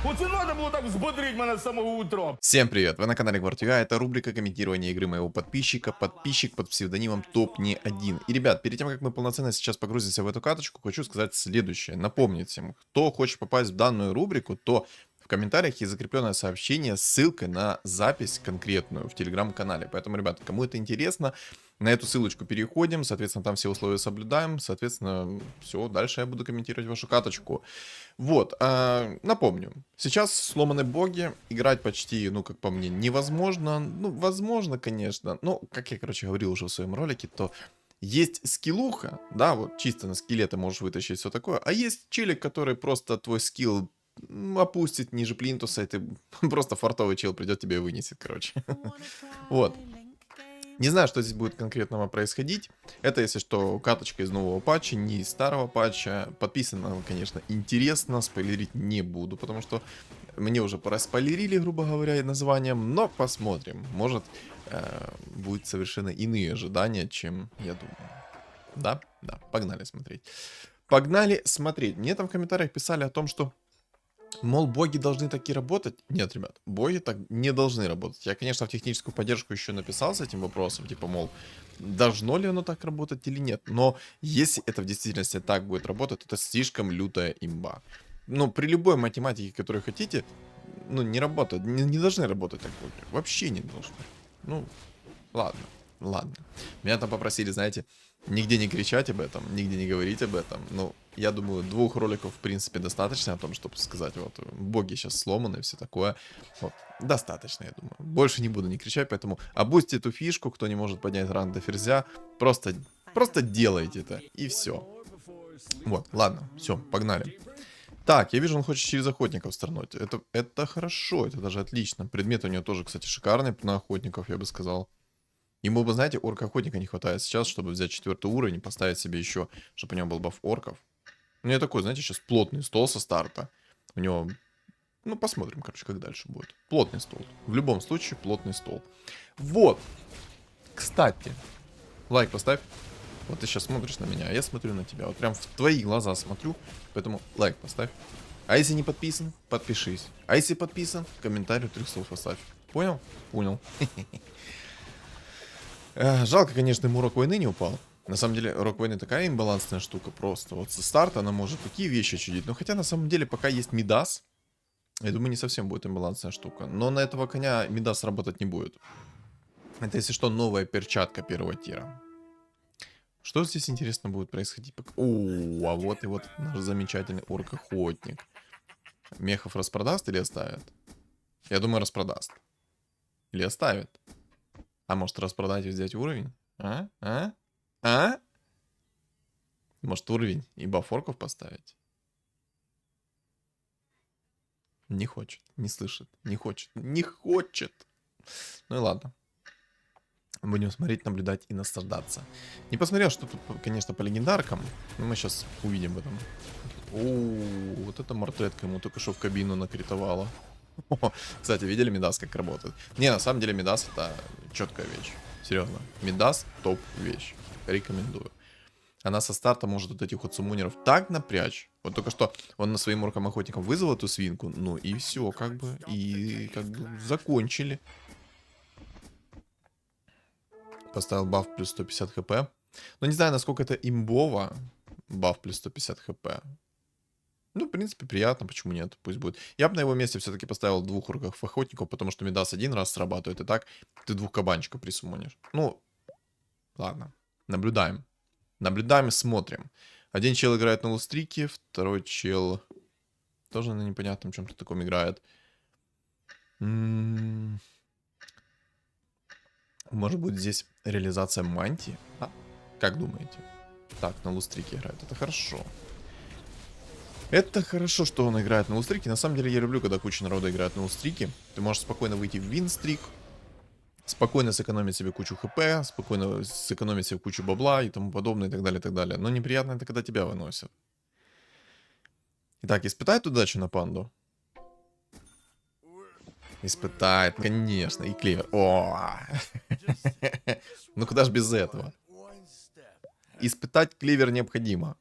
Оце надо було так взбодрить мене з самого утра. Всем привет! Вы на канале Гвардиюа, это рубрика комментирования игры моего подписчика, подписчик под псевдонимом Топ-Не-1. И, ребят, перед тем, как мы полноценно сейчас погрузимся в эту каточку, хочу сказать следующее. Напомнить всем, кто хочет попасть в данную рубрику, то в комментариях есть закрепленное сообщение с ссылкой на запись конкретную в телеграм-канале. Поэтому, ребята, кому это интересно, на эту ссылочку переходим, соответственно, там все условия соблюдаем, соответственно, все, дальше я буду комментировать вашу каточку. Вот, напомню, сейчас сломаны боги, играть почти, ну, как по мне, невозможно. Ну, возможно, конечно, но, как я, короче, говорил уже в своем ролике, то есть скиллуха, да, вот чисто на скилле ты можешь вытащить все такое, а есть челик, который просто твой скилл опустит ниже плинтуса, и ты просто фартовый чел придет тебе и вынесет, короче. Вот. Не знаю, что здесь будет конкретного происходить. Это, если что, каточка из нового патча, не из старого патча. Подписано, конечно, интересно. Спойлерить не буду, потому что мне уже проспойлерили, грубо говоря, названием. Но посмотрим. Может, будет совершенно иные ожидания, чем я думаю. Да? Да. Погнали смотреть. Погнали смотреть. Мне там в комментариях писали о том, что мол, боги должны таки работать. Нет, ребят, боги так не должны работать. Я, конечно, в техническую поддержку еще написал с этим вопросом, типа, мол, должно ли оно так работать или нет. Но если это в действительности так будет работать, то это слишком лютая имба. Ну, при любой математике, которую хотите, ну, не работает, не должны работать так боги. Вообще не должны. Ну, ладно, ладно. Меня там попросили, знаете, нигде не кричать об этом, нигде не говорить об этом. Ну, я думаю, 2 роликов, в принципе, достаточно о том, чтобы сказать, вот, боги сейчас сломаны и все такое. Вот, достаточно, я думаю. Больше не буду не кричать, поэтому обуздьте эту фишку, кто не может поднять ранг до ферзя, просто делайте это, и все. Вот, ладно, все, погнали. Так, я вижу, он хочет через охотников стрельнуть. Это хорошо, это даже отлично. Предмет у него тоже, кстати, шикарный на охотников, я бы сказал. Ему бы, знаете, орка-охотника не хватает сейчас, чтобы взять 4 уровень и поставить себе еще, чтобы у него был баф орков. У него такой, знаете, сейчас плотный стол со старта. У него, ну, посмотрим, короче, как дальше будет. Плотный стол. В любом случае, плотный стол. Вот. Кстати, лайк поставь. Вот ты сейчас смотришь на меня, а я смотрю на тебя. Вот прям в твои глаза смотрю, поэтому лайк поставь. А если не подписан, подпишись. А если подписан, комментарий 3 слов оставь. Понял? Понял. Жалко, конечно, ему Рок Войны не упал. На самом деле, Рок Войны такая имбалансная штука просто. Вот со старта она может такие вещи чудить. Но хотя, на самом деле, пока есть Мидас, я думаю, не совсем будет имбалансная штука. Но на этого коня Мидас работать не будет. Это, если что, новая перчатка 1-го тира. Что здесь, интересно, будет происходить? О, а вот и вот наш замечательный орк-охотник. Мехов распродаст или оставит? Я думаю, распродаст. Или оставит. А может распродать и взять уровень? А? А? А? Может уровень и бафорков поставить? Не хочет, не слышит, не хочет, не хочет. Ну и ладно. Будем смотреть, наблюдать и наслаждаться. Не посмотрел, что тут, конечно, по легендаркам. Но мы сейчас увидим это. О, вот это мартретка ему только что в кабину накритовала. Кстати, видели Мидас как работает? Не, на самом деле Мидас это четкая вещь. Серьезно. Мидас топ вещь. Рекомендую. Она со старта может вот этих вот суммонеров так напрячь. Вот только что он на своим оркам-охотникам вызвал эту свинку. Ну и все, как бы. И как бы закончили. Поставил баф плюс 150 хп. Но не знаю, насколько это имбово. Баф плюс 150 хп. Ну, в принципе, приятно, почему нет, пусть будет. Я бы на его месте все-таки поставил 2 орков-охотников, потому что Мидас 1 раз срабатывает, и так ты 2 кабанчиков присуммонишь. Ну, ладно, наблюдаем. Наблюдаем и смотрим. Один чел играет на лустрике, второй чел тоже на непонятном чем-то таком играет. Может быть, здесь реализация мантии? А? Как думаете? Так, на лустрике играет, это хорошо. Это хорошо, что он играет на лустрике. На самом деле я люблю, когда куча народа играет на лустрике. Ты можешь спокойно выйти в винстрик, спокойно сэкономить себе кучу хп, спокойно сэкономить себе кучу бабла и тому подобное, и так далее, и так далее. Но неприятно это, когда тебя выносят. Итак, испытает удачу на панду? Испытает, конечно, и клевер. О! Ну куда ж без этого? Испытать клевер необходимо.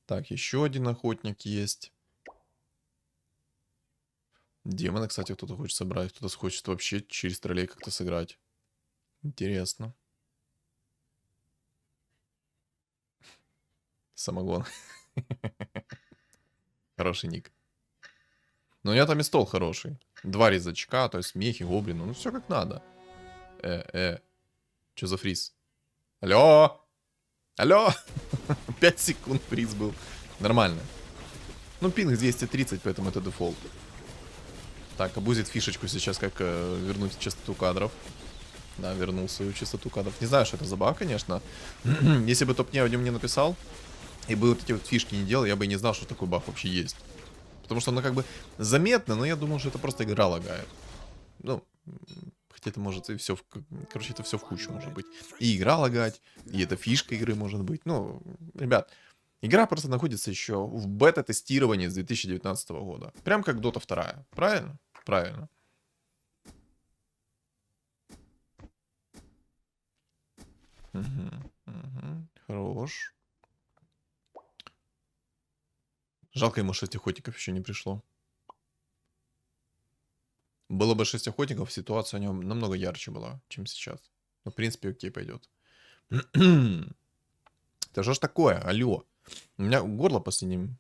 Так, еще один охотник есть. Демона, кстати, кто-то хочет собрать. Кто-то хочет вообще через троллей как-то сыграть. Интересно. Самогон. Хороший ник. Но у него там и стол хороший. 2 резачка, то есть мехи, гоблины. Ну, все как надо. Что за фриз? Алло! Алло! 5 секунд фриз был. Нормально. Ну, пинг 230, поэтому это дефолт. Так, обузит фишечку сейчас, как вернуть частоту кадров. Да, вернул свою частоту кадров. Не знаю, что это за баг, конечно. Если бы топ-не о нем не написал, и бы вот эти вот фишки не делал, я бы и не знал, что такой баг вообще есть. Потому что оно как бы заметно, но я думал, что это просто игра лагает. Ну, хотя это может и все, короче, это все в кучу может быть. И игра лагать, и это фишка игры может быть. Ну, ребят, игра просто находится еще в бета-тестировании с 2019 года. Прям как Dota 2. Правильно? Правильно. Хорош. Жалко, ему 6 охотников еще не пришло. Было бы 6 охотников, ситуация о нем намного ярче была, чем сейчас. Ну, в принципе, окей, пойдет. Это что ж такое? Алло. У меня горло последним.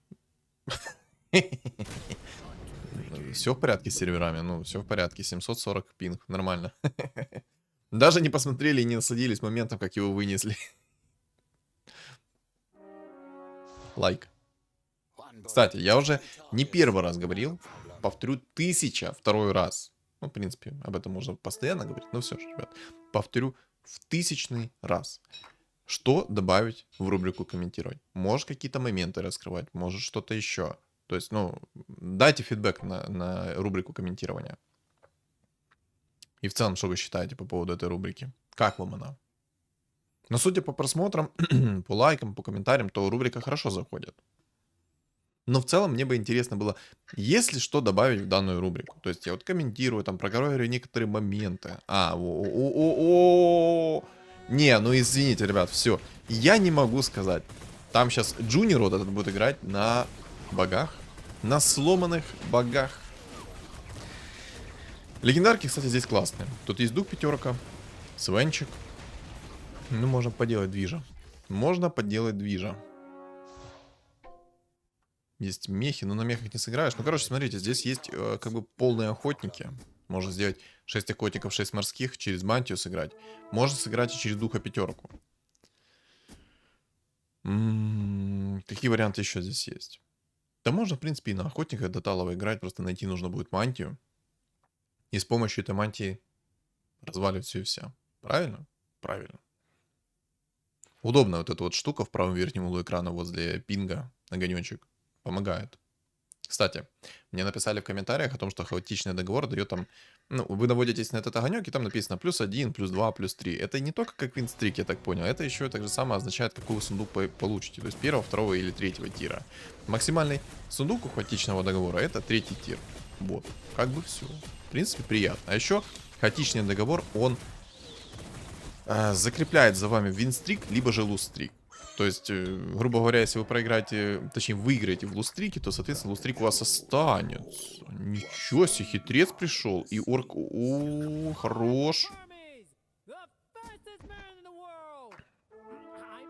Все в порядке с серверами. Ну, все в порядке. 740 пинг. Нормально. Даже не посмотрели и не насладились моментом, как его вынесли. Лайк. Кстати, я уже не первый раз говорил. Повторю 1002 раз. Ну, в принципе, об этом можно постоянно говорить. Но все же, ребят. Повторю в 1000 раз. Что добавить в рубрику комментировать? Можешь какие-то моменты раскрывать, может что-то еще. То есть, ну, дайте фидбэк на рубрику комментирования. И в целом, что вы считаете по поводу этой рубрики? Как вам она? Но судя по просмотрам, по лайкам, по комментариям, то рубрика хорошо заходит. Но в целом мне бы интересно было, есть ли что добавить в данную рубрику. То есть я вот комментирую, там проговариваю некоторые моменты. Не, ну извините, ребят, все. Я не могу сказать. Там сейчас Джуниор вот этот будет играть на багах. На сломанных багах. Легендарки, кстати, здесь классные. Тут есть дух пятерка, свенчик. Ну, можно поделать движа. Можно поделать движа. Есть мехи, но на мехах не сыграешь. Ну, короче, смотрите, здесь есть как бы полные охотники. Можно сделать 6 охотников, 6 морских, через мантию сыграть. Можно сыграть и через духа пятерку. Какие варианты еще здесь есть? Да можно, в принципе, и на охотника до талого играть, просто найти нужно будет мантию. И с помощью этой мантии разваливать все и вся. Правильно? Правильно. Удобно вот эта вот штука в правом верхнем углу экрана возле пинга, огонечек. Помогает. Кстати, мне написали в комментариях о том, что хаотичный договор дает там... Ну, вы наводитесь на этот огонек, и там написано +1, +2, +3. Это не только как винстрик, я так понял. Это еще так же самое означает, какой вы сундук получите. То есть первого, второго или третьего тира. Максимальный сундук у хаотичного договора это 3-й тир. Вот. Как бы все. В принципе, приятно. А еще хаотичный договор, он закрепляет за вами винстрик, либо же лустрик. То есть, грубо говоря, если вы проиграете, точнее, выиграете в лустрике, то, соответственно, лустрик у вас останется. Ничего себе, хитрец пришел. И орк... О, хорош.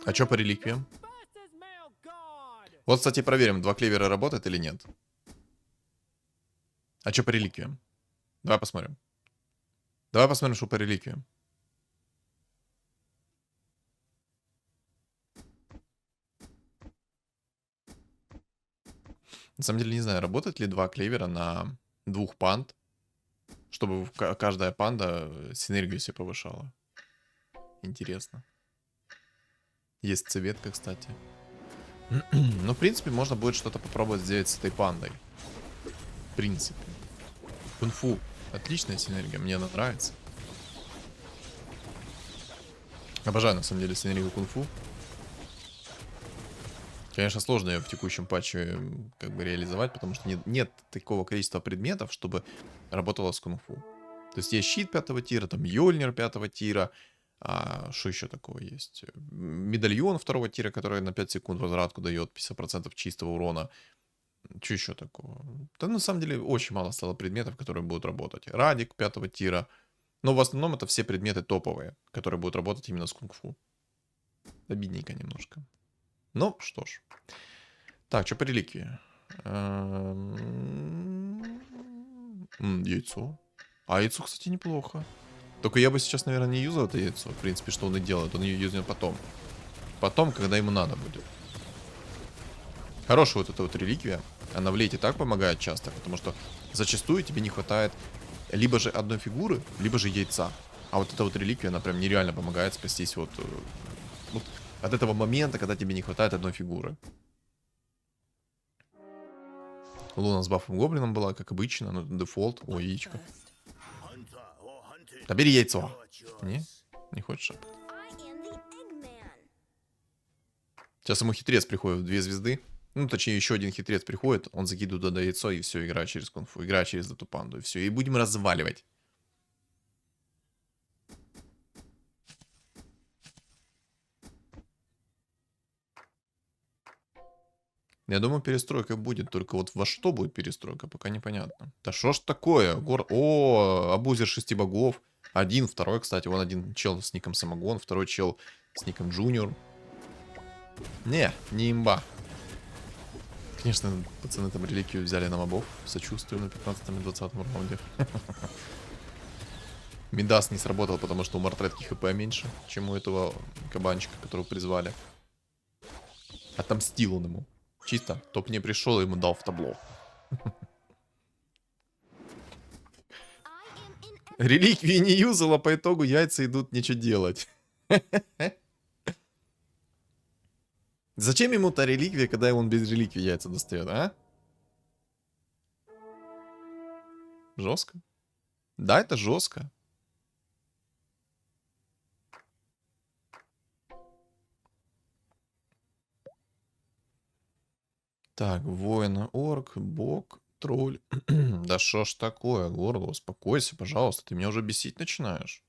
А что по реликвиям? Вот, кстати, проверим, 2 клевера работает или нет. А что по реликвиям? Давай посмотрим. Давай посмотрим, что по реликвиям. На самом деле, не знаю, работает ли 2 клевера на 2 панд, чтобы каждая панда синергию себе повышала. Интересно. Есть цветка, кстати. Ну, в принципе, можно будет что-то попробовать сделать с этой пандой. В принципе. Кунг-фу. Отличная синергия, мне она нравится. Обожаю, на самом деле, синергию кунг-фу. Конечно, сложно ее в текущем патче как бы реализовать, потому что нет такого количества предметов, чтобы работало с кунг-фу. То есть есть щит 5-го тира, там Йольнир 5-го тира. А что еще такого есть? Медальон 2-го тира, который на 5 секунд возвратку дает 50% чистого урона. Что еще такого? Да, на самом деле, очень мало стало предметов, которые будут работать. Радик 5-го тира. Но в основном это все предметы топовые, которые будут работать именно с кунг-фу. Обидненько немножко. Ну, что ж. Так, что по реликвии? Яйцо. А яйцо, кстати, неплохо. Только я бы сейчас, наверное, не юзал это яйцо. В принципе, что он и делает. Он ее юзнет потом. Потом, когда ему надо будет. Хорошая вот эта вот реликвия. Она в лейте так помогает часто, потому что зачастую тебе не хватает либо же одной фигуры, либо же яйца. А вот эта вот реликвия, она прям нереально помогает спастись вот от этого момента, когда тебе не хватает одной фигуры. Луна с бафом гоблином была, как обычно, но дефолт. О, яичко. Да бери яйцо. Не? Не хочешь? Сейчас ему хитрец приходит в 2 звезды. Ну, точнее, еще один хитрец приходит, он закидывает туда яйцо, и все, игра через кунг-фу, игра через эту панду, и все. И будем разваливать. Я думаю, перестройка будет, только вот во что будет перестройка, пока непонятно. Да что ж такое? О, абузер 6 богов. Один, второй, кстати, вон один чел с ником Самогон, второй чел с ником Джуниор. Не имба. Конечно, пацаны там реликвию взяли на мобов. Сочувствую на 15-20 раунде. Мидас не сработал, потому что у Мартретки хп меньше, чем у этого кабанчика, которого призвали. Отомстил он ему. Чисто. Топ не пришел, ему дал в табло. Реликвии не юзала, по итогу яйца идут ничего делать. Зачем ему та реликвия, когда он без реликвии яйца достает, а? Жестко? Да, это жестко. Так, воин, орк, бог, тролль. Да что ж такое, горло, успокойся, пожалуйста, ты меня уже бесить начинаешь.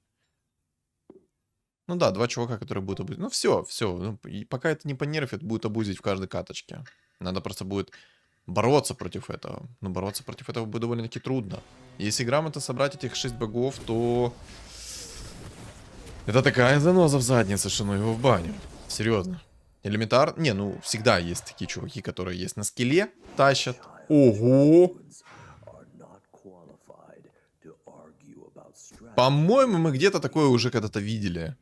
Ну да, 2 чувака, которые будут абузить. Ну все. Ну, и пока это не понерфит, будет абузить в каждой каточке. Надо просто будет бороться против этого. Но бороться против этого будет довольно-таки трудно. Если грамотно собрать этих 6 богов, то... Это такая заноза в заднице, что ну его в баню. Серьезно. Элементар... Не, ну всегда есть такие чуваки, которые есть на скилле, тащат. Ого! По-моему, мы где-то такое уже когда-то видели.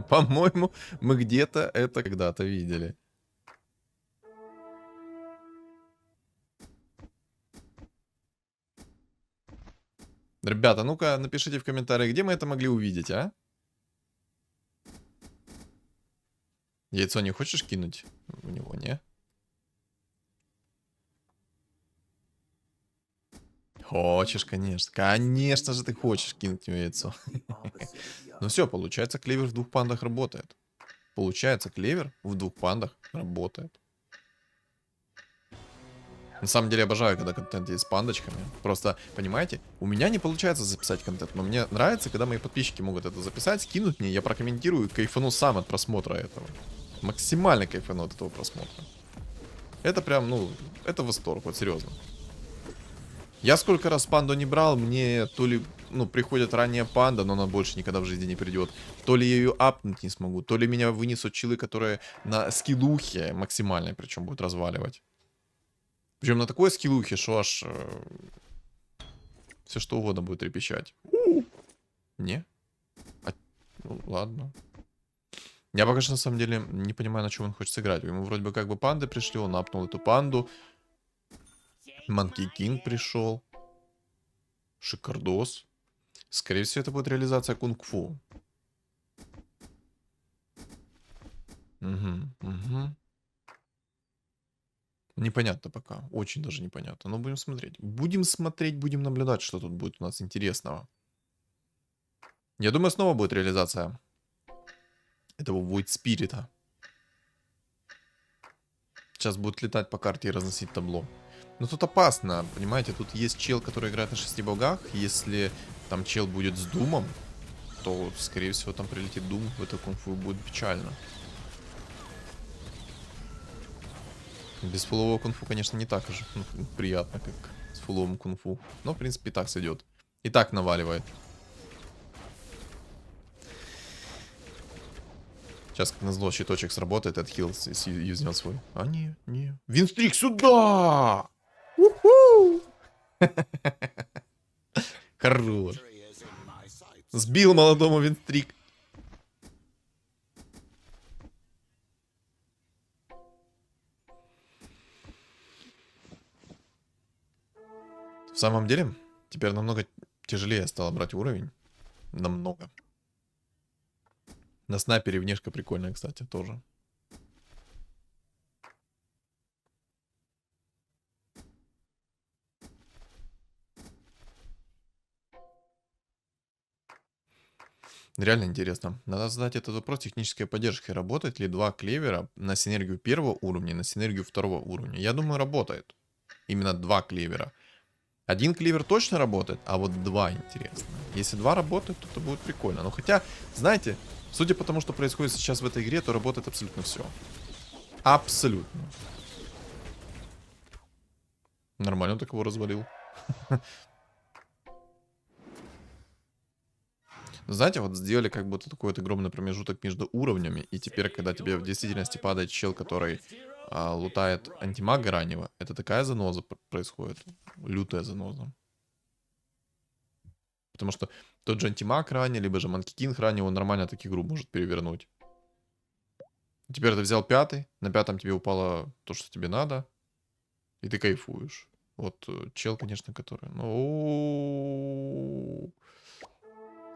По-моему, мы где-то это когда-то видели. Ребята, ну-ка, напишите в комментариях, где мы это могли увидеть, а? Яйцо не хочешь кинуть в него, не? Хочешь, конечно. Конечно же ты хочешь кинуть в него яйцо. Ну все, получается, клевер в 2 пандах работает. Получается, клевер в 2 пандах работает. На самом деле, обожаю, когда контент есть с пандочками. Просто, понимаете, у меня не получается записать контент, но мне нравится, когда мои подписчики могут это записать, скинуть мне, я прокомментирую и кайфану сам от просмотра этого. Максимально кайфану от этого просмотра. Это прям, ну, это восторг, вот серьезно. Я сколько раз панду не брал, мне то ли, ну, приходит ранняя панда, но она больше никогда в жизни не придет. То ли я ее апнуть не смогу, то ли меня вынесут чилы, которые на скиллухе максимальной, причем будут разваливать. Причем на такой скиллухе, что аж все что угодно будет трепещать. Не? Ну, ладно. Я пока что на самом деле не понимаю, на чем он хочет сыграть. Ему вроде бы как бы панды пришли, он апнул эту панду. Манки Кинг пришел. Шикардос. Скорее всего, это будет реализация кунг-фу. Угу. Непонятно пока. Очень даже непонятно. Но будем смотреть. Будем смотреть, будем наблюдать, что тут будет у нас интересного. Я думаю, снова будет реализация этого Void Спирита. Сейчас будет летать по карте и разносить табло. Но тут опасно, понимаете? Тут есть чел, который играет на 6 богах. Если там чел будет с Думом, то, скорее всего, там прилетит Дум. В это кунг-фу будет печально. Без фулового кунг-фу, конечно, не так же приятно, как с фуловым кунг-фу. Но, в принципе, и так сойдет. И так наваливает. Сейчас, как назло, щиточек сработает, отхил юзнет свой. А, не. Винстрик сюда! Уху! Хорош. Сбил молодому винстрик. В самом деле, теперь намного тяжелее стало брать уровень. Намного. На снайпере внешка прикольная, кстати, тоже. Реально интересно. Надо задать этот вопрос технической поддержки. Работает ли два клевера на синергию первого уровня и на синергию второго уровня? Я думаю, работает. Именно два клевера. Один клевер точно работает, а вот два интересно. Если два работают, то это будет прикольно. Но хотя, знаете, судя по тому, что происходит сейчас в этой игре, то работает абсолютно все. Абсолютно. Нормально он так его развалил. Знаете, вот сделали как будто такой вот огромный промежуток между уровнями, и теперь, когда тебе в действительности падает чел, который лутает антимага раннего, это такая заноза происходит. Лютая заноза. Потому что тот же антимаг ранний, либо же Манки Кинг ранний, он нормально так игру может перевернуть. Теперь ты взял пятый, на пятом тебе упало то, что тебе надо, и ты кайфуешь. Вот чел, конечно, который... Ну...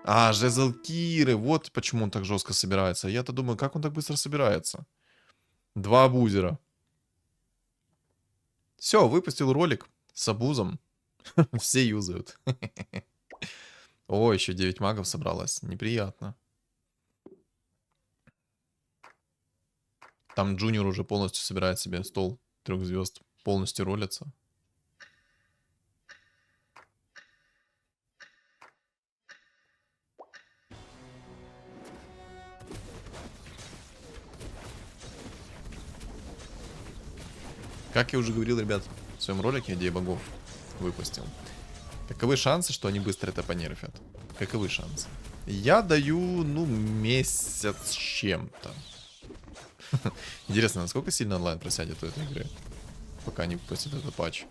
А, жезл Киры, вот почему он так жестко собирается. Я-то думаю, как он так быстро собирается? Два абузера. Все, выпустил ролик с абузом. Все юзают. О, еще 9 магов собралось. Неприятно. Там Джуниор уже полностью собирает себе стол 3 звезд. Полностью ролится. Как я уже говорил, ребят, в своем ролике «Идея богов» выпустил. Каковы шансы, что они быстро это понерфят? Каковы шансы? Я даю, ну, месяц с чем-то. Интересно, насколько сильно онлайн просядет у этой игры, пока не выпустят этот патч.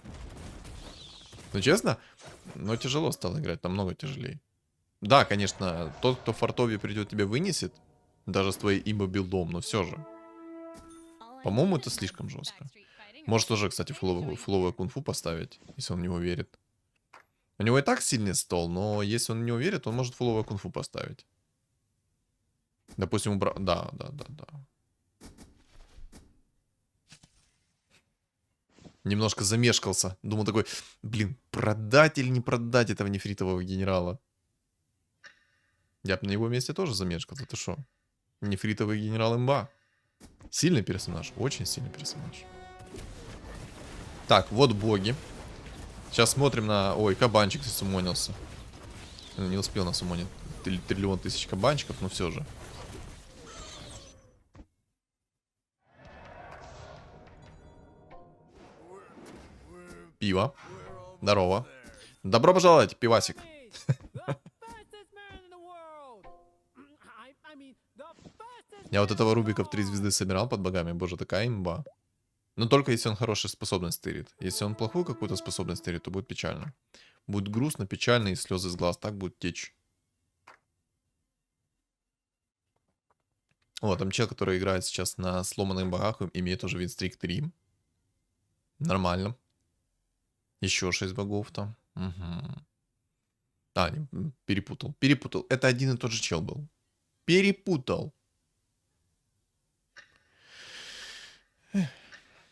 Ну, честно, но тяжело стало играть, намного тяжелее. Да, конечно, тот, кто в фартове придет, тебя вынесет, даже с твоей имбо-билдом, но все же. По-моему, это слишком жестко. Может уже, кстати, фуловое кунг-фу поставить, если он в него верит. У него и так сильный стол, но если он в него верит, он может фуловое кунг-фу поставить. Допустим, убрать... Да. Немножко замешкался. Думал такой, блин, продать или не продать этого нефритового генерала? Я бы на его месте тоже замешкался. Ты шо? Нефритовый генерал имба. Сильный персонаж, очень сильный персонаж. Так, вот боги. Сейчас смотрим на... Ой, кабанчик засумонился. Не успел насумонить триллион тысяч кабанчиков, но все же. Пиво. Здорово. Добро пожаловать, пивасик. Я вот этого Рубика в 3 звезды собирал под богами. Боже, такая имба. Но только если он хорошую способность тырит. Если он плохую какую-то способность тырит, то будет печально. Будет грустно, печально и слезы из глаз. Так будет течь. О, там чел, который играет сейчас на сломанных богах, имеет уже винстрик 3. Нормально. Еще 6 богов там. Угу. А, перепутал. Перепутал. Это один и тот же чел был. Перепутал.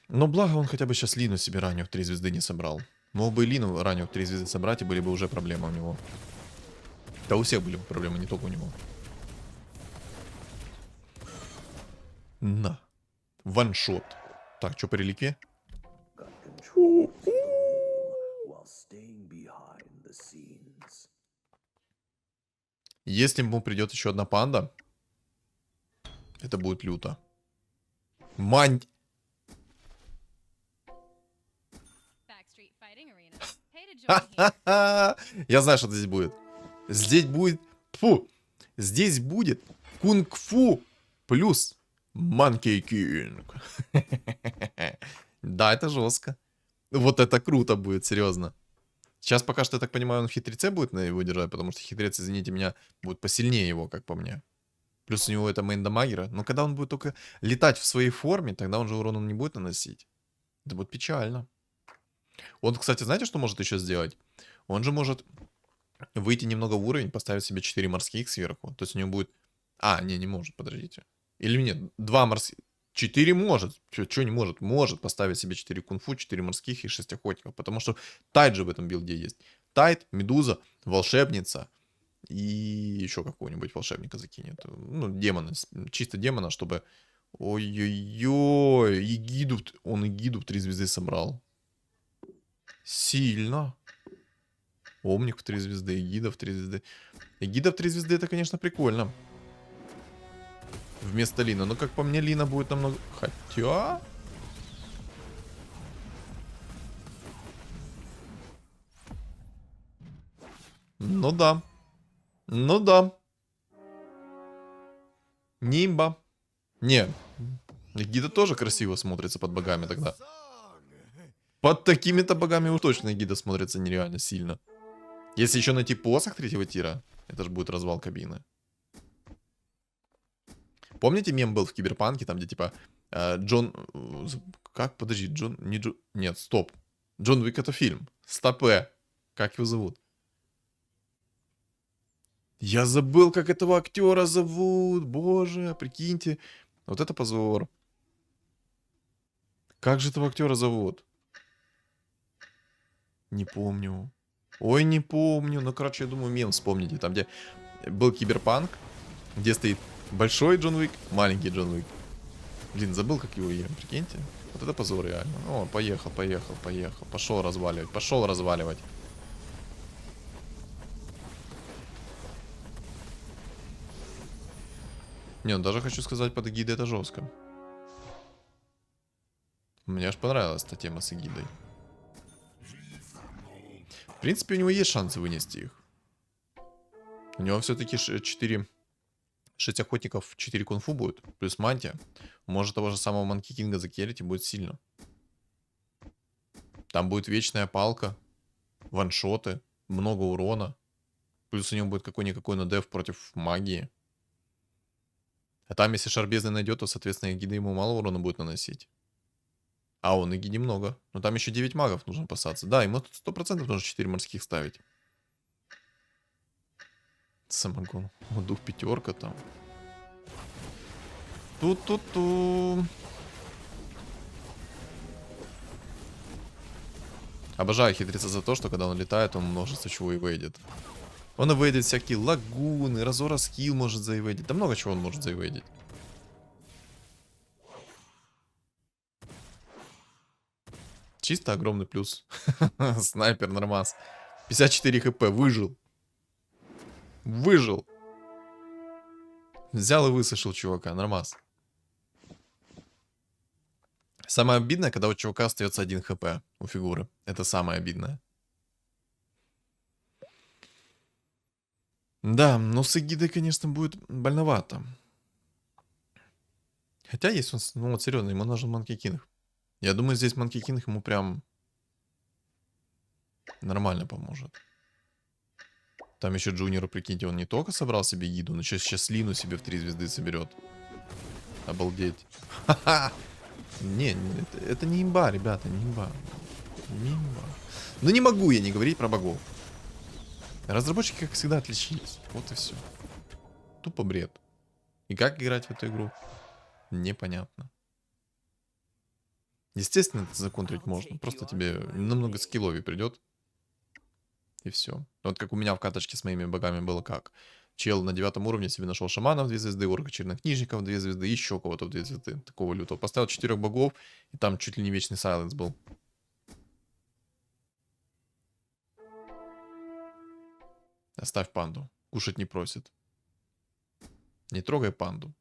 Но благо он хотя бы сейчас Лину себе раннюю в 3 звезды не собрал. Мог бы и Лину раннюю в 3 звезды собрать, и были бы уже проблемы у него. Да у всех были бы проблемы, не только у него. На. Ваншот. Так, что по реликвии? Если ему придет еще одна панда, это будет люто. Мань. Ха-ха-ха! Я знаю, что здесь будет. Здесь будет... Фу! Здесь будет кунг-фу плюс Monkey King. Да, это жестко. Вот это круто будет, серьезно. Сейчас пока что, я так понимаю, он в хитреце будет на его держать, потому что хитрец, извините меня, будет посильнее его, как по мне. Плюс у него это мейн-дамагера. Но когда он будет только летать в своей форме, тогда он же урон он не будет наносить. Это будет печально. Он, кстати, знаете, что может еще сделать? Он же может выйти немного в уровень, поставить себе 4 морских сверху. То есть у него будет... А, не может, подождите. Или нет, 2 морских... 4 может. Что не может? Может поставить себе 4 кунг-фу, 4 морских и 6 охотников. Потому что Тайд же в этом билде есть. Тайд, Медуза, Волшебница и еще какого-нибудь волшебника закинет. Ну, демона. Чисто демона, чтобы... Ой-ой-ой. Эгиду... Он Эгиду в 3 звезды собрал. Сильно. Омник в 3 звезды, Эгида в 3 звезды. Эгида в 3 звезды это, конечно, прикольно. Вместо Лина. Но как по мне, Лина будет намного... Хотя... Ну да. Ну да. Нимба. Не. Эгида тоже красиво смотрится под богами тогда. Под такими-то богами уж точно Эгида смотрится нереально сильно. Если еще найти посох 3-го тира, это же будет развал кабины. Помните, мем был в Киберпанке, там где типа Джон... Как? Подожди, Джон... Не Джон... Нет, стоп. Джон Уик это фильм. Стопэ. Как его зовут? Я забыл, как этого актера зовут. Боже, прикиньте. Вот это позор. Как же этого актера зовут? Не помню. Ой, не помню. Ну, короче, я думаю, мем вспомните. Там, где был Киберпанк, где стоит большой Джон Уик, маленький Джон Уик. Блин, забыл, как его имя, прикиньте. Вот это позор реально. О, поехал, поехал, поехал. Пошел разваливать, пошел разваливать. Не, ну даже хочу сказать, под эгидой это жестко. Мне аж понравилась эта тема с эгидой. В принципе, у него есть шансы вынести их. У него все-таки 4... 6 охотников, 4 кунг-фу будет. Плюс мантия. Может того же самого Манки Кинга закерить и будет сильно. Там будет вечная палка. Ваншоты. Много урона. Плюс у него будет какой-никакой надев против магии. А там, если шар бездны найдет, то, соответственно, эгида ему мало урона будет наносить. А он эгиде много. Но там еще 9 магов нужно опасаться. Да, ему тут 100% нужно 4 морских ставить. Самогон. О, дух пятерка там. Ту-ту-ту. Обожаю хитриться за то, что когда он летает, он множество чего и выйдет. Он и выйдет всякие лагуны, разора скилл может заивейдить. Да много чего он может заивейдить. Чисто огромный плюс. Снайпер нормас. 54 хп, выжил. Выжил. Взял и высушил чувака, нормас. Самое обидное, когда у чувака остается 1 хп у фигуры. Это самое обидное. Да, но с эгидой, конечно, будет больновато. Хотя есть он, ну вот серьезно, ему нужен Манки Кинг. Я думаю, здесь Манки Кинг ему прям нормально поможет. Там еще Джуниору, прикиньте, он не только собрал себе гиду, но сейчас Лину себе в 3 звезды соберет. Обалдеть. Ха-ха! Не, это не имба, ребята, не имба. Не имба. Ну не могу я не говорить про богов. Разработчики, как всегда, отличились. Вот и все. Тупо бред. И как играть в эту игру? Непонятно. Естественно, это законтрить можно. Просто тебе намного скилловей придет. И все. Вот как у меня в каточке с моими богами было как. Чел на 9 уровне себе нашел шаманов 2 звезды, орка чернокнижников 2 звезды, еще кого-то 2 звезды. Такого лютого. Поставил 4 богов, и там чуть ли не вечный сайленс был. Оставь панду. Кушать не просит. Не трогай панду.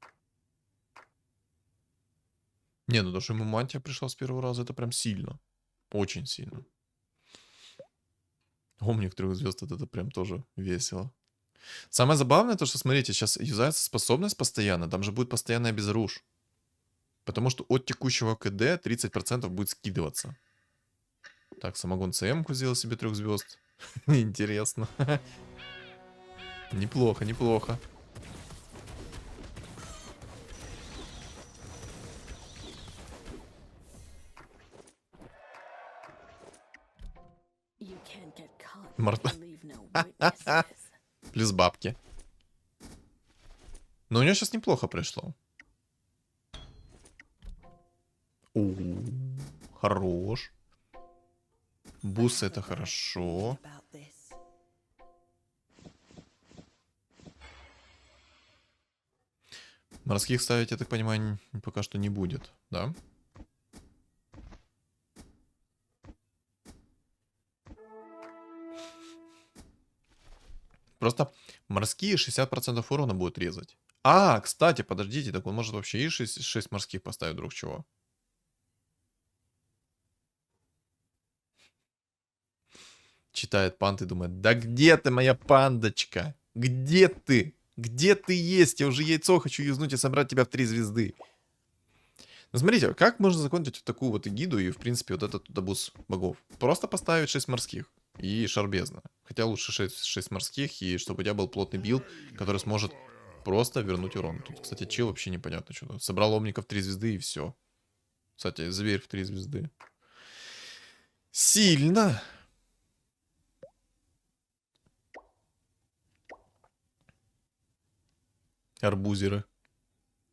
Не, ну то, что ему мантия пришла с первого раза, это прям сильно. Очень сильно. Омник 3 звезд, вот это прям тоже весело. Самое забавное то, что, смотрите, сейчас юзается способность постоянно, там же будет постоянная безруш. Потому что от текущего КД 30% будет скидываться. Так, самогон ЦМ-ку сделал себе 3 звезд. Интересно. Неплохо, неплохо. You can't get caught Марта. and leave no witnesses. Плюс бабки. Но у него сейчас неплохо пришло. Хорош. Бусы это хорошо. About this. Морских ставить, я так понимаю, пока что не будет, да? Просто морские 60% урона будут резать. А, кстати, подождите, так он может вообще и 6 морских поставить, вдруг чего? Читает панд и думает, да где ты, моя пандочка? Где ты? Где ты есть? Я уже яйцо хочу юзнуть и собрать тебя в 3 звезды. Ну, смотрите, как можно закончить вот такую вот эгиду и, в принципе, вот этот добус богов? Просто поставить 6 морских и шар бездны. Хотя лучше 6 морских, и чтобы у тебя был плотный билд, который сможет просто вернуть урон. Тут, кстати, чел вообще непонятно что-то. Собрал омников 3 звезды и все. Кстати, зверь в 3 звезды. Сильно. Арбузеры.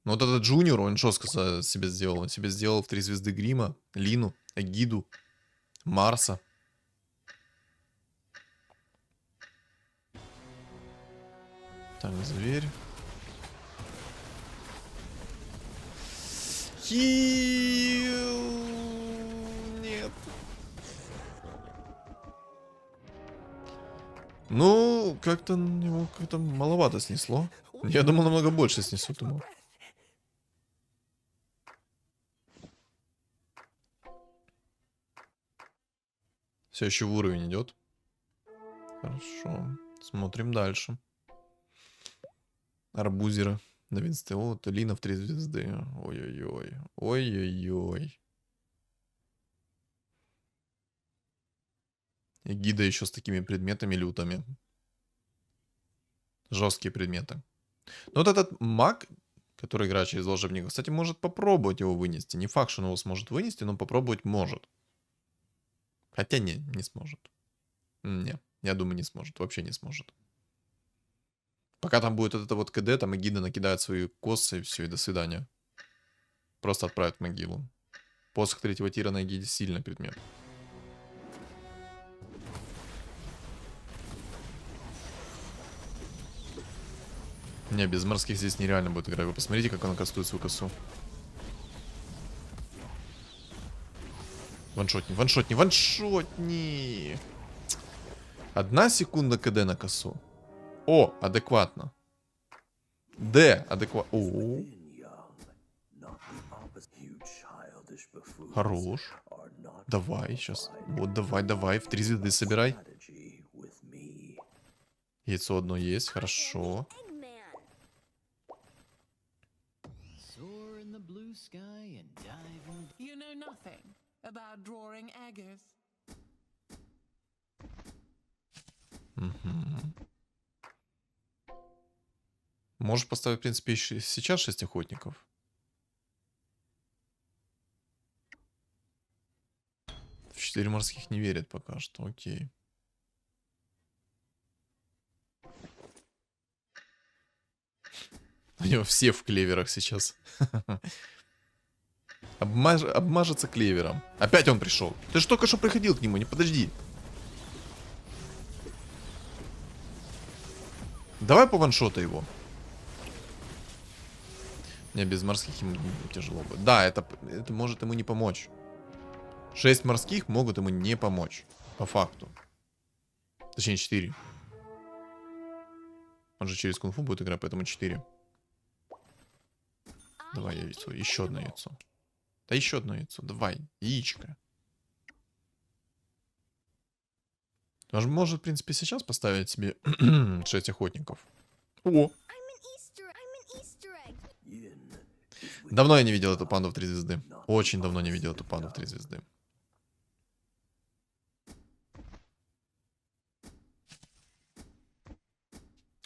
Ну вот этот Джуниор, он жестко себе сделал. Он себе сделал в 3 звезды Грима, Лину, Эгиду, Марса. Так, зверь. Хил. Нет. Ну, как-то его как-то маловато снесло. Я думал, намного больше снесут ему. Все еще в уровень идет. Хорошо. Смотрим дальше. Арбузеры. На Винсте. Вот, Лина в 3 звезды. Ой-ой-ой. Ой-ой-ой. И гида еще с такими предметами лютами. Жесткие предметы. Но вот этот маг, который играет через волшебника, кстати, может попробовать его вынести. Не факт, что он его сможет вынести, но попробовать может. Хотя не сможет. Не, я думаю, не сможет. Вообще не сможет. Пока там будет это вот КД, там эгида накидает свои косы, и все, и до свидания. Просто отправят в могилу. Посох 3-го тира на эгиде сильный предмет. Не, без морских здесь нереально будет играть. Вы посмотрите, как она кастует свою косу. Ваншотни, ваншотни, ваншотни! 1 секунда КД на косу. О, адекватно. Д, адекватно. О, хорош. Давай, сейчас. Вот, давай. В 3 звезды собирай. Яйцо одно есть, хорошо. Soar in the blue sky and dive in. You know nothing about drawing eggers. Можешь поставить, в принципе, сейчас 6 охотников. В 4 морских не верят пока что, окей. У него все в клеверах сейчас. Обмажется клевером. Опять он пришел. Ты же только что приходил к нему, не подожди. Давай по ваншоту его. Не, без морских ему тяжело будет. Да, это может ему не помочь. 6 морских могут ему не помочь. По факту. Точнее, 4. Он же через кунг-фу будет играть, поэтому 4. Давай яйцо. Еще одно яйцо. Да еще одно яйцо. Давай. Яичко. Может, в принципе, сейчас поставить себе 6 охотников. О! I'm an Easter egg. Давно я не видел эту панду в 3 звезды. Очень давно не видел эту панду в 3 звезды.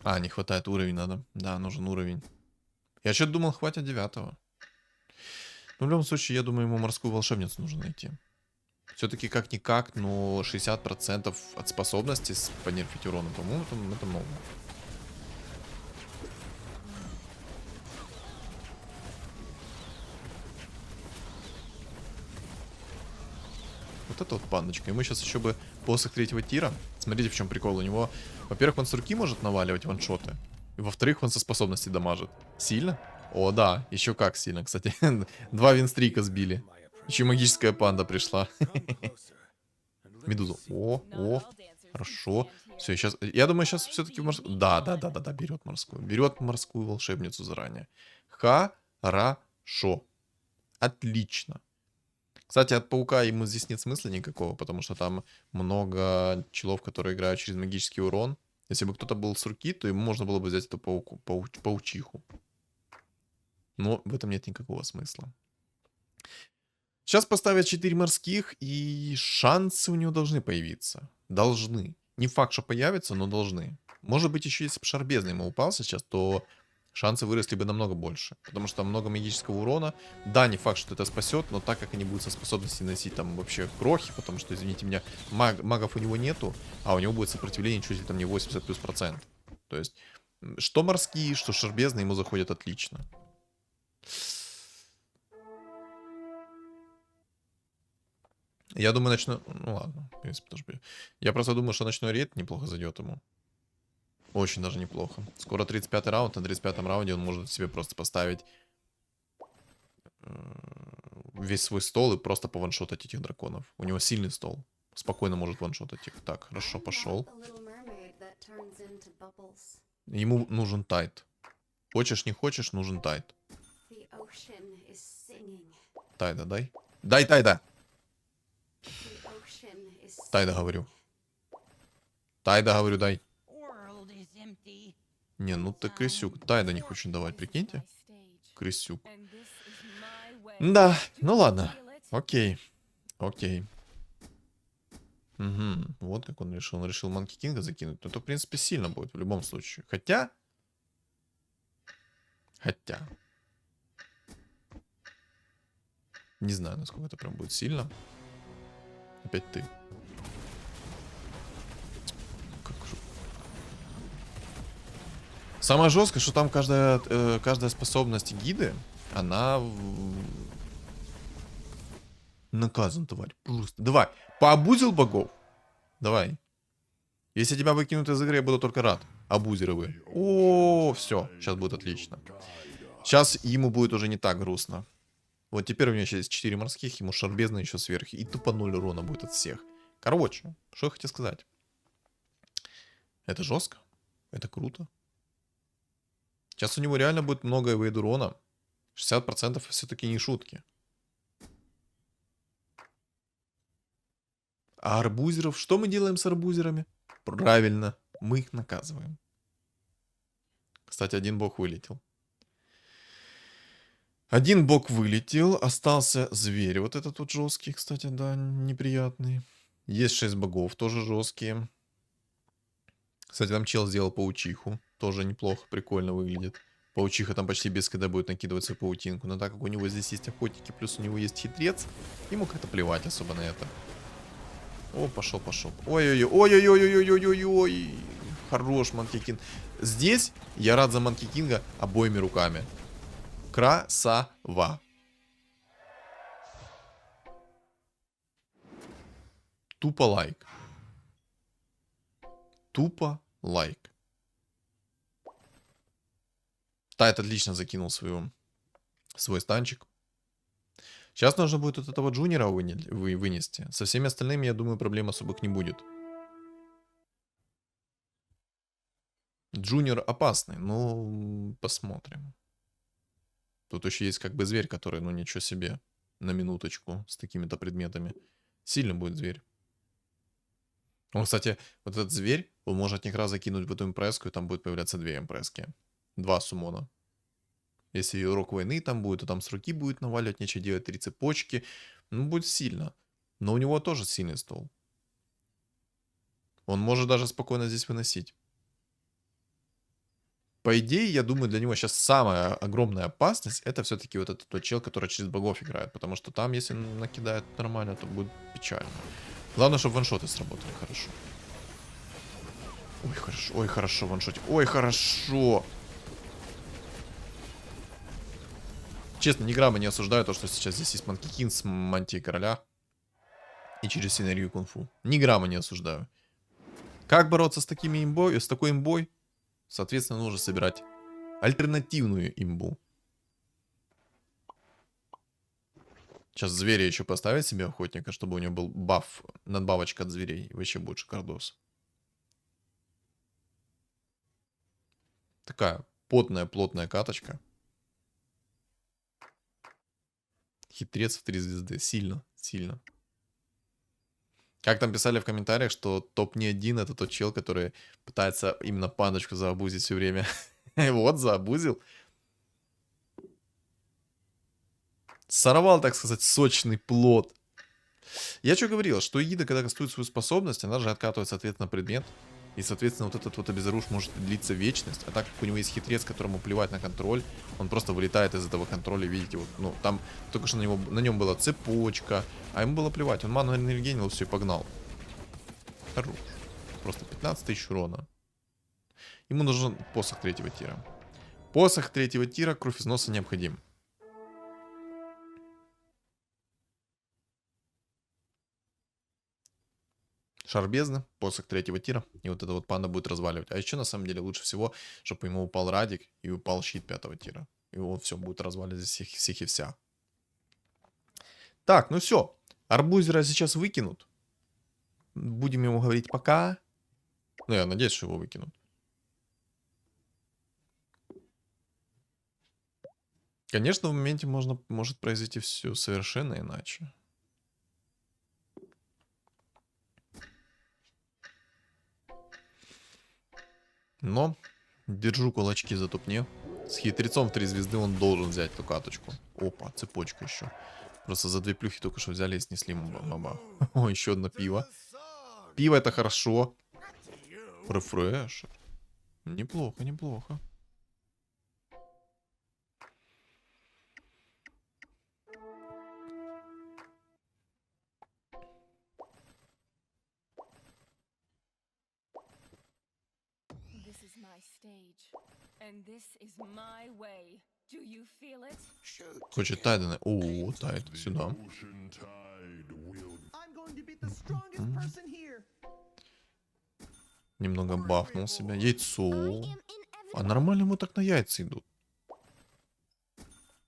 А, не хватает, уровень надо. Да, нужен уровень. Я что-то думал, хватит 9-го. Но в любом случае, я думаю, ему морскую волшебницу нужно найти. Все-таки как-никак, но 60% от способности понерфить урона, по-моему, это много. Вот это вот пандочка. Ему сейчас еще бы посох 3-го тира. Смотрите, в чем прикол. У него, во-первых, он с руки может наваливать ваншоты. И во-вторых, он со способности дамажит. Сильно? О, да. Еще как сильно, кстати. 2 винстрика сбили. Еще магическая панда пришла. Медузу. О, хорошо. Все, сейчас. Я думаю, сейчас все-таки морскую. Да, берет морскую. Берет морскую волшебницу заранее. Хорошо. Отлично. Кстати, от паука ему здесь нет смысла никакого, потому что там много челов, которые играют через магический урон. Если бы кто-то был с руки, то ему можно было бы взять эту паучиху. Но в этом нет никакого смысла. Сейчас поставят 4 морских, и шансы у него должны появиться. Должны. Не факт, что появятся, но должны. Может быть, еще если бы шар бездны ему упал сейчас, то шансы выросли бы намного больше. Потому что там много магического урона. Да, не факт, что это спасет, но так как они будут со способностью носить там вообще крохи, потому что, извините меня, магов у него нету, а у него будет сопротивление чуть ли там не 80+%. То есть, что морские, что шар бездны ему заходят отлично. Я думаю, ночной... Ну ладно, в принципе, тоже... Я просто думаю, что ночной рейд неплохо зайдет ему. Очень даже неплохо. Скоро 35-й раунд, на 35-м раунде он может себе просто поставить весь свой стол и просто пованшотать этих драконов. У него сильный стол. Спокойно может ваншотать их. Так, хорошо, пошел. Ему нужен тайт. Хочешь, не хочешь, нужен тайт. Тайда дай. Дай тайда! Тайда, говорю. Тайда, говорю, дай. Не, ну ты крысюк. Тайда не хочет давать, прикиньте. Крысюк. Да, ну ладно. Окей. Окей. Угу. Вот как он решил. Он решил Манки Кинга закинуть. Но это, в принципе, сильно будет в любом случае. Хотя... Не знаю, насколько это прям будет сильно. Опять ты. Как же... Самое жесткое, что там каждая способность гиды, она наказан, тварь. Просто. Давай. Пообузил богов? Давай. Если тебя выкинут из игры, я буду только рад. Абузеры вы. О, все. Сейчас будет отлично. Сейчас ему будет уже не так грустно. Вот теперь у меня сейчас есть 4 морских, ему шар бездны еще сверху. И тупо 0 урона будет от всех. Короче, что я хотел сказать. Это жестко. Это круто. Сейчас у него реально будет много эвейд урона. 60% все-таки не шутки. А арбузеров... Что мы делаем с арбузерами? Правильно. Мы их наказываем. Кстати, один бог вылетел. Один бог вылетел. Остался зверь. Вот этот вот жесткий, кстати, да, неприятный. Есть 6 богов, тоже жесткие. Кстати, там чел сделал паучиху. Тоже неплохо, прикольно выглядит. Паучиха там почти без КД будет накидывать свою паутинку. Но так как у него здесь есть охотники, плюс у него есть хитрец, ему как-то плевать особо на это. О, пошел, пошел. Ой-ой-ой-ой-ой-ой-ой-ой-ой. Хорош, Манки Кинг. Здесь я рад за Манки Кинга обоими руками. Красава. Тупо лайк. Тупо лайк. Тайт отлично закинул свой станчик. Сейчас нужно будет от этого джуниора вынести. Со всеми остальными, я думаю, проблем особых не будет. Джуниор опасный, но посмотрим. Тут еще есть как бы зверь, который, ну ничего себе, на минуточку, с такими-то предметами. Сильно будет зверь. Он, кстати, вот этот зверь, он может как раз закинуть в эту импресску, и там будет появляться 2 импресски. 2 суммона. Если урок войны там будет, то там с руки будет наваливать, нечего делать, 3 цепочки. Ну, будет сильно. Но у него тоже сильный стол. Он может даже спокойно здесь выносить. По идее, я думаю, для него сейчас самая огромная опасность это все-таки вот этот тот чел, который через богов играет. Потому что там, если накидает нормально, то будет печально. Главное, чтобы ваншоты сработали хорошо. Ой, хорошо ваншотик. Ой, хорошо. Честно, ни грамма не осуждаю то, что сейчас здесь есть Манки Кин с мантией короля. И через синергию кунг-фу. Ни грамма не осуждаю. Как бороться с такими имбой, с такой имбой? Соответственно, нужно собирать альтернативную имбу. Сейчас зверя еще поставить себе охотника, чтобы у него был баф, надбавочка от зверей. И вообще будет шикардос. Такая потная, плотная каточка. Хитрец в 3 звезды. Сильно, сильно. Как там писали в комментариях, что топ не один, это тот чел, который пытается именно пандочку заобузить все время. Вот, заобузил. Сорвал, так сказать, сочный плод. Я что говорил, что Ида, когда кастует свою способность, она же откатывает, соответственно, предмет. И, соответственно, вот этот вот обезоружь может длиться вечность. А так как у него есть хитрец, которому плевать на контроль, он просто вылетает из этого контроля, видите, вот, ну, там только что на нем была цепочка, а ему было плевать. Он ману энергенил, все, и погнал. Хорош. Просто 15 тысяч урона. Ему нужен посох 3-го тира. Посох 3-го тира, кровь из носа необходим. Шар бездны, посох 3-го тира. И вот это вот панда будет разваливать. А еще на самом деле лучше всего, чтобы ему упал радик и упал щит 5-го тира. И вот все будет разваливать всех и вся. Так, ну все. Арбузера сейчас выкинут. Будем ему говорить пока. Ну, я надеюсь, что его выкинут. Конечно, в моменте может произойти все совершенно иначе. Но держу кулачки за тупне. С хитрецом в 3 звезды он должен взять эту каточку. Опа, цепочка еще. Просто за 2 плюхи только что взяли и снесли маба. О, еще одно пиво. Пиво это хорошо. Рефрешер. Неплохо, неплохо. This is my stage, and this is my way. Do you feel it? Хочет Тайдена. О, Тайд, сюда. I'm going to be the strongest person here. Немного бафнул себя. Яйцо. I am А inevitable. нормально ему так на яйца идут.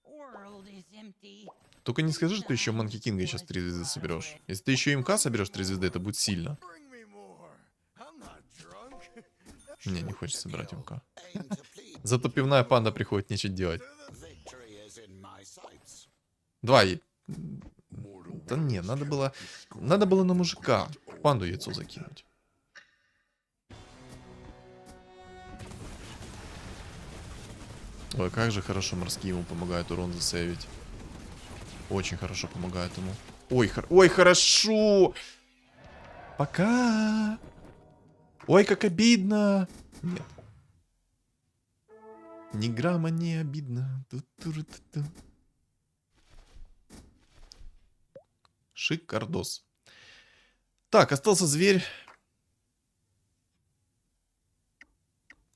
World is empty. Только не скажи, что ты еще Манки Кинга сейчас 3 звезды соберешь. Если ты еще МК соберешь 3 звезды, это будет сильно. Не, не хочется собирать МК. Зато пивная панда приходит нечего делать. 2 Да не, надо было на мужика. Панду яйцо закинуть. Ой, как же хорошо морские ему помогают урон засейвить. Очень хорошо помогает ему. Ой, хорошо! Пока! Ой, как обидно! Нет. Ни грамма не обидно. Ту-ту-ру-ту-ту. Шикардос. Так, остался зверь.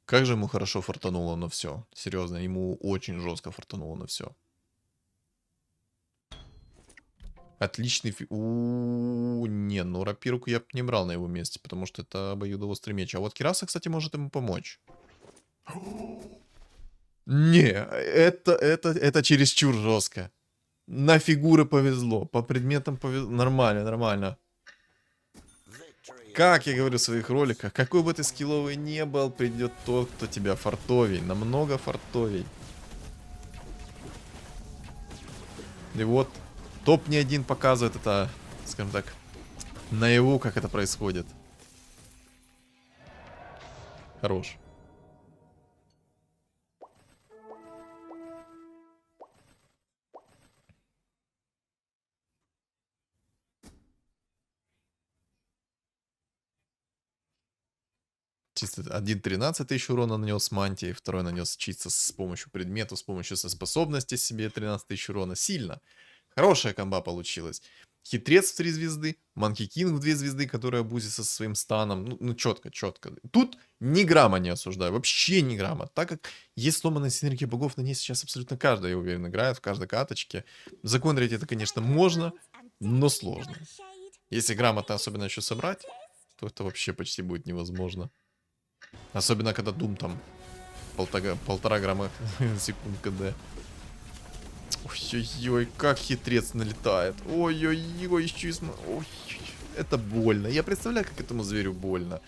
Как же ему хорошо фартануло на все. Серьезно, ему очень жестко фартануло на все. Отличный не, ну рапирку я бы не брал на его месте, потому что это обоюдоострый меч. А вот Кираса, кстати, может ему помочь. Не, это чересчур жестко. На фигуры повезло, по предметам повезло. Нормально, нормально. Как я говорю в своих роликах, какой бы ты скилловый не был, придет тот, кто тебя фартовей. Намного фартовей. И вот, топ не один показывает это, скажем так, наяву, как это происходит. Хорош. Чисто один 13 тысяч урона нанес с мантией, второй нанес чисто с помощью предметов, с помощью способности себе 13 тысяч урона. Сильно. Хорошая комба получилась. Хитрец в 3 звезды, Манки Кинг в 2 звезды, который абузится со своим станом. Ну четко, четко. Тут ни грамма не осуждаю, вообще ни грамма. Так как есть сломанная синергия богов, на ней сейчас абсолютно каждый, я уверен, играет в каждой каточке. Законтрить это, конечно, можно, но сложно. Если грамотно особенно еще собрать, то это вообще почти будет невозможно. Особенно, когда Дум там полтора грамма в секунду КД. Ой-ой-ой, как хитрец налетает. Ой-ой-ой, еще и ой, это больно. Я представляю, как этому зверю больно.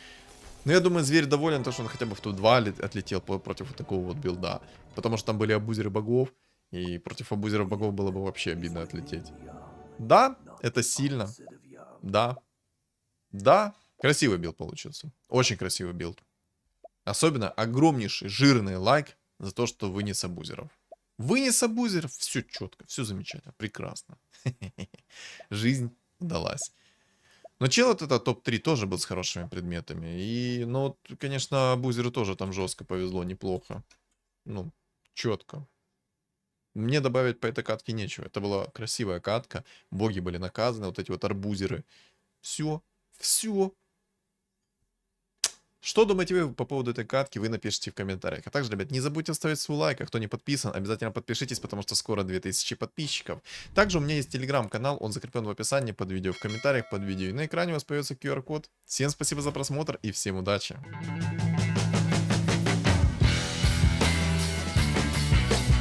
Но я думаю, зверь доволен, то, что он хотя бы в топ-2 отлетел против вот такого вот билда. Потому что там были абузеры богов. И против абузеров богов было бы вообще обидно отлететь. Да, это сильно. Да. Да, красивый билд получился. Очень красивый билд. Особенно огромнейший жирный лайк за то, что вынес абузеров. Вынес абузеров, все четко, все замечательно, прекрасно. Жизнь удалась. Но чел вот это топ-3 тоже был с хорошими предметами. И, ну, конечно, абузеру тоже там жестко повезло, неплохо. Ну, четко. Мне добавить по этой катке нечего. Это была красивая катка. Боги были наказаны, вот эти вот арбузеры. Все, все. Что думаете вы по поводу этой катки, вы напишите в комментариях. А также, ребят, не забудьте оставить свой лайк, а кто не подписан, обязательно подпишитесь, потому что скоро 2000 подписчиков. Также у меня есть телеграм-канал, он закреплен в описании под видео, в комментариях под видео. И на экране у вас появится QR-код. Всем спасибо за просмотр и всем удачи.